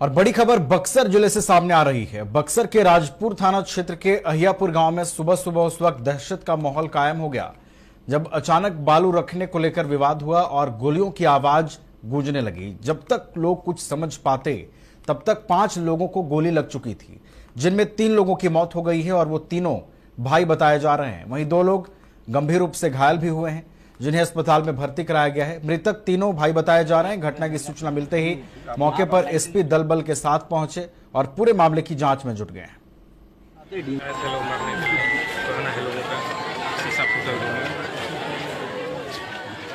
और बड़ी खबर बक्सर जिले से सामने आ रही है। बक्सर के राजपुर थाना क्षेत्र के अहियापुर गांव में सुबह सुबह उस वक्त दहशत का माहौल कायम हो गया जब अचानक बालू रखने को लेकर विवाद हुआ और गोलियों की आवाज गूंजने लगी। जब तक लोग कुछ समझ पाते तब तक 5 लोगों को गोली लग चुकी थी, जिनमें 3 लोगों की मौत हो गई है और वो तीनों भाई बताए जा रहे हैं। वहीं 2 लोग गंभीर रूप से घायल भी हुए हैं, जिन्हें अस्पताल में भर्ती कराया गया है। मृतक तीनों भाई बताए जा रहे हैं। घटना की सूचना मिलते ही मौके पर एसपी दल बल के साथ पहुंचे और पूरे मामले की जांच में जुट गए हैं।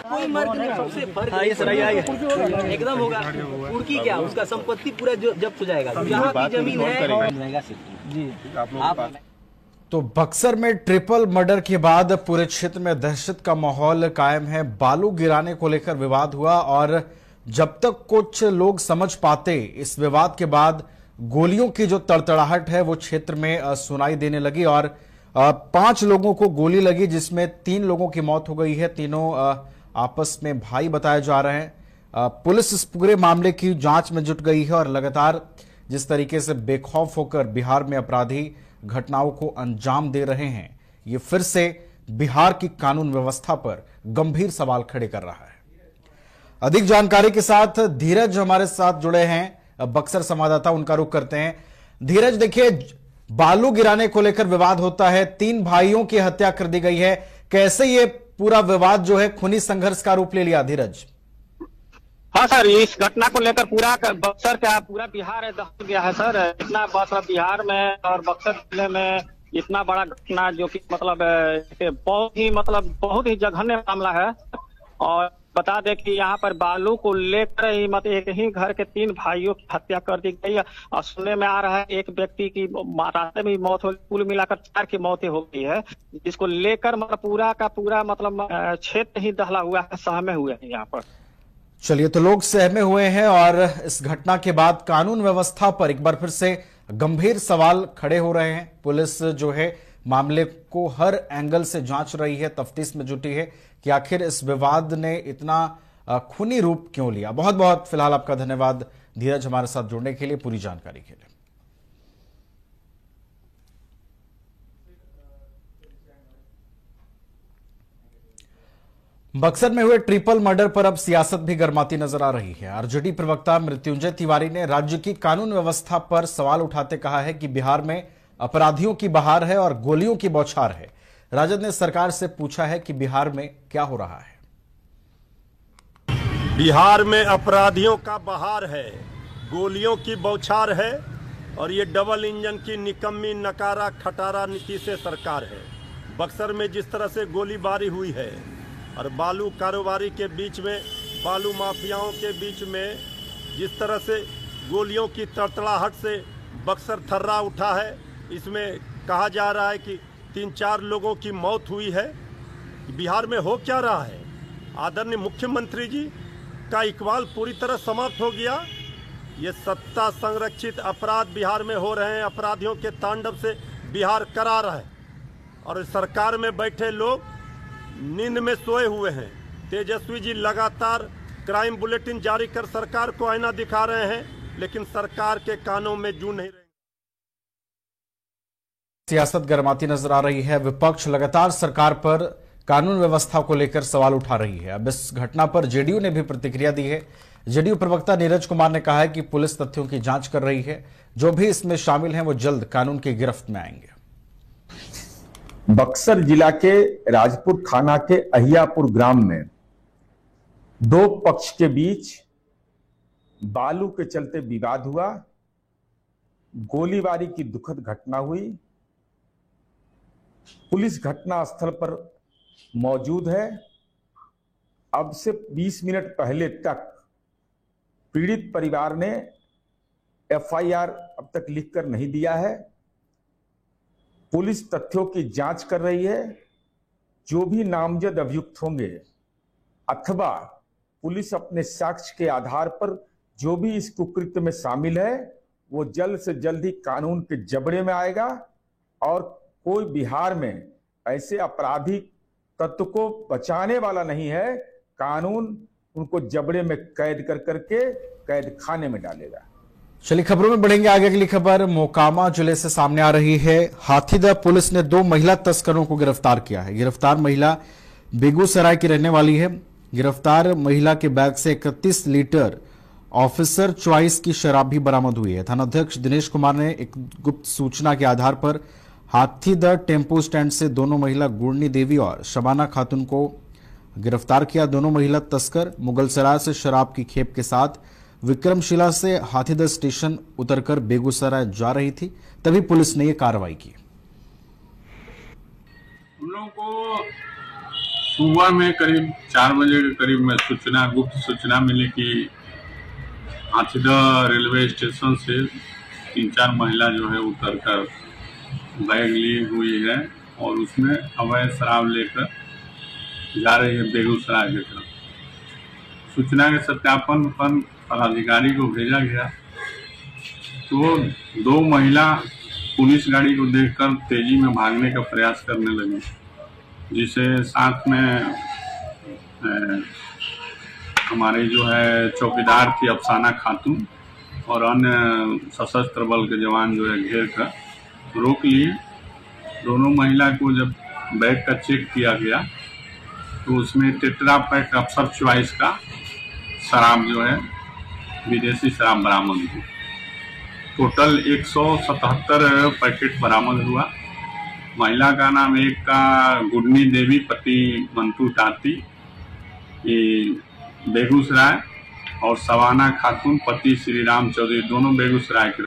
कोई मर्द नहीं, सबसे फर्क एकदम होगा। उड़की क्या, उसका संपत्ति पूरा जब्त हो जाएगा। जहाँ की जमीन है जी आप। तो बक्सर में ट्रिपल मर्डर के बाद पूरे क्षेत्र में दहशत का माहौल कायम है। बालू गिराने को लेकर विवाद हुआ और जब तक कुछ लोग समझ पाते, इस विवाद के बाद गोलियों की जो तड़तड़ाहट है वो क्षेत्र में सुनाई देने लगी और 5 लोगों को गोली लगी, जिसमें 3 लोगों की मौत हो गई है। तीनों आपस में भाई बताए जा रहे हैं। पुलिस इस पूरे मामले की जांच में जुट गई है और लगातार जिस तरीके से बेखौफ होकर बिहार में अपराधी घटनाओं को अंजाम दे रहे हैं, ये फिर से बिहार की कानून व्यवस्था पर गंभीर सवाल खड़े कर रहा है। अधिक जानकारी के साथ धीरज हमारे साथ जुड़े हैं, बक्सर संवाददाता, उनका रुख करते हैं। धीरज, देखिए बालू गिराने को लेकर विवाद होता है, 3 भाइयों की हत्या कर दी गई है। कैसे ये पूरा विवाद जो है खूनी संघर्ष का रूप ले लिया? धीरज। हाँ सर, इस घटना को लेकर पूरा बक्सर का पूरा बिहार दहल गया है सर। इतना बड़ा बिहार में और बक्सर जिले में इतना बड़ा घटना जो कि बहुत ही जघन्य मामला है। और बता दें कि यहाँ पर बालू को लेकर ही एक ही घर के 3 भाइयों की हत्या कर दी गई है और सुनने में आ रहा है एक व्यक्ति की रास्ते में मौत हो, कुल मिलाकर 4 की मौतें हो गई है, जिसको लेकर पूरा का पूरा क्षेत्र ही दहला हुआ है, सहमे हुए हैं यहाँ पर। चलिए, तो लोग सहमे हुए हैं और इस घटना के बाद कानून व्यवस्था पर एक बार फिर से गंभीर सवाल खड़े हो रहे हैं। पुलिस जो है मामले को हर एंगल से जांच रही है, तफ्तीश में जुटी है कि आखिर इस विवाद ने इतना खूनी रूप क्यों लिया। बहुत बहुत फिलहाल आपका धन्यवाद धीरज, हमारे साथ जुड़ने के लिए, पूरी जानकारी के लिए। बक्सर में हुए ट्रिपल मर्डर पर अब सियासत भी गर्माती नजर आ रही है। आरजेडी प्रवक्ता मृत्युंजय तिवारी ने राज्य की कानून व्यवस्था पर सवाल उठाते कहा है कि बिहार में अपराधियों की बहार है और गोलियों की बौछार है। राजद ने सरकार से पूछा है कि बिहार में क्या हो रहा है। बिहार में अपराधियों का बहार है, गोलियों की बौछार है और ये डबल इंजन की निकम्मी नकारा खटारा नीति से सरकार है। बक्सर में जिस तरह से गोलीबारी हुई है और बालू कारोबारी के बीच में, बालू माफियाओं के बीच में जिस तरह से गोलियों की तड़तड़ाहट से बक्सर थर्रा उठा है, इसमें कहा जा रहा है कि 3-4 लोगों की मौत हुई है। बिहार में हो क्या रहा है? आदरणीय मुख्यमंत्री जी का इकबाल पूरी तरह समाप्त हो गया। ये सत्ता संरक्षित अपराध बिहार में हो रहे हैं, अपराधियों के तांडव से बिहार करार है और सरकार में बैठे लोग नींद में सोए हुए हैं। तेजस्वी जी लगातार क्राइम बुलेटिन जारी कर सरकार को आईना दिखा रहे हैं, लेकिन सरकार के कानों में जू नहीं रहे। सियासत गर्माती नजर आ रही है। विपक्ष लगातार सरकार पर कानून व्यवस्था को लेकर सवाल उठा रही है। अब इस घटना पर जेडीयू ने भी प्रतिक्रिया दी है। जेडीयू प्रवक्ता नीरज कुमार ने कहा है कि पुलिस तथ्यों की जांच कर रही है, जो भी इसमें शामिल हैं वो जल्द कानून की गिरफ्त में आएंगे। बक्सर जिला के राजपुर थाना के अहियापुर ग्राम में 2 पक्ष के बीच बालू के चलते विवाद हुआ, गोलीबारी की दुखद घटना हुई। पुलिस घटना स्थल पर मौजूद है। अब से 20 मिनट पहले तक पीड़ित परिवार ने एफआईआर अब तक लिखकर नहीं दिया है। पुलिस तथ्यों की जांच कर रही है। जो भी नामजद अभियुक्त होंगे अथवा पुलिस अपने साक्ष्य के आधार पर जो भी इस कुकृत्य में शामिल है वो जल्द से जल्द ही कानून के जबड़े में आएगा और कोई बिहार में ऐसे आपराधिक तत्व को बचाने वाला नहीं है। कानून उनको जबड़े में कैद कर करके कैद खाने में डालेगा। चलिए खबरों में बढ़ेंगे आगे। अगली खबर मोकामा जिले से सामने आ रही है। हाथीदह पुलिस ने 2 महिला तस्करों को गिरफ्तार किया है। गिरफ्तार महिला बेगूसराय की रहने वाली है। गिरफ्तार महिला के बैग से 31 लीटर ऑफिसर चॉइस की शराब भी बरामद हुई है। थानाध्यक्ष दिनेश कुमार ने एक गुप्त सूचना के आधार पर हाथीदह टेम्पो स्टैंड से दोनों महिला गुड़नी देवी और शबाना खातून को गिरफ्तार किया। दोनों महिला तस्कर मुगलसराय से शराब की खेप के साथ विक्रमशिला से हाथीदह स्टेशन उतरकर बेगूसराय जा रही थी, तभी पुलिस ने यह कार्रवाई की। हम लोगों को सुबह में करीब 4 बजे के करीब में गुप्त सूचना मिली कि हाथीदह रेलवे स्टेशन से 3-4 महिला जो है उतरकर बैग ली हुई है और उसमें अवैध शराब लेकर जा रही है बेगूसराय की तरफ। सूचना के सत्यापन पर पदाधिकारी को भेजा गया तो 2 महिला पुलिस गाड़ी को देखकर तेजी में भागने का प्रयास करने लगी, जिसे साथ में हमारे जो है चौकीदार थी अफसाना खातून और अन्य सशस्त्र बल के जवान जो है घेर कर रोक लिए। दोनों महिला को जब बैग का चेक किया गया तो उसमें टेट्रा पैक अफसर चॉइस का शराब जो है विदेशी शराब बरामद हुई। टोटल 177 पैकेट बरामद हुआ। महिला का नाम एक का गुड़नी देवी पति मंटू टाती बेगूसराय और शबाना खातून पति श्री राम चौधरी दोनों बेगूसराय के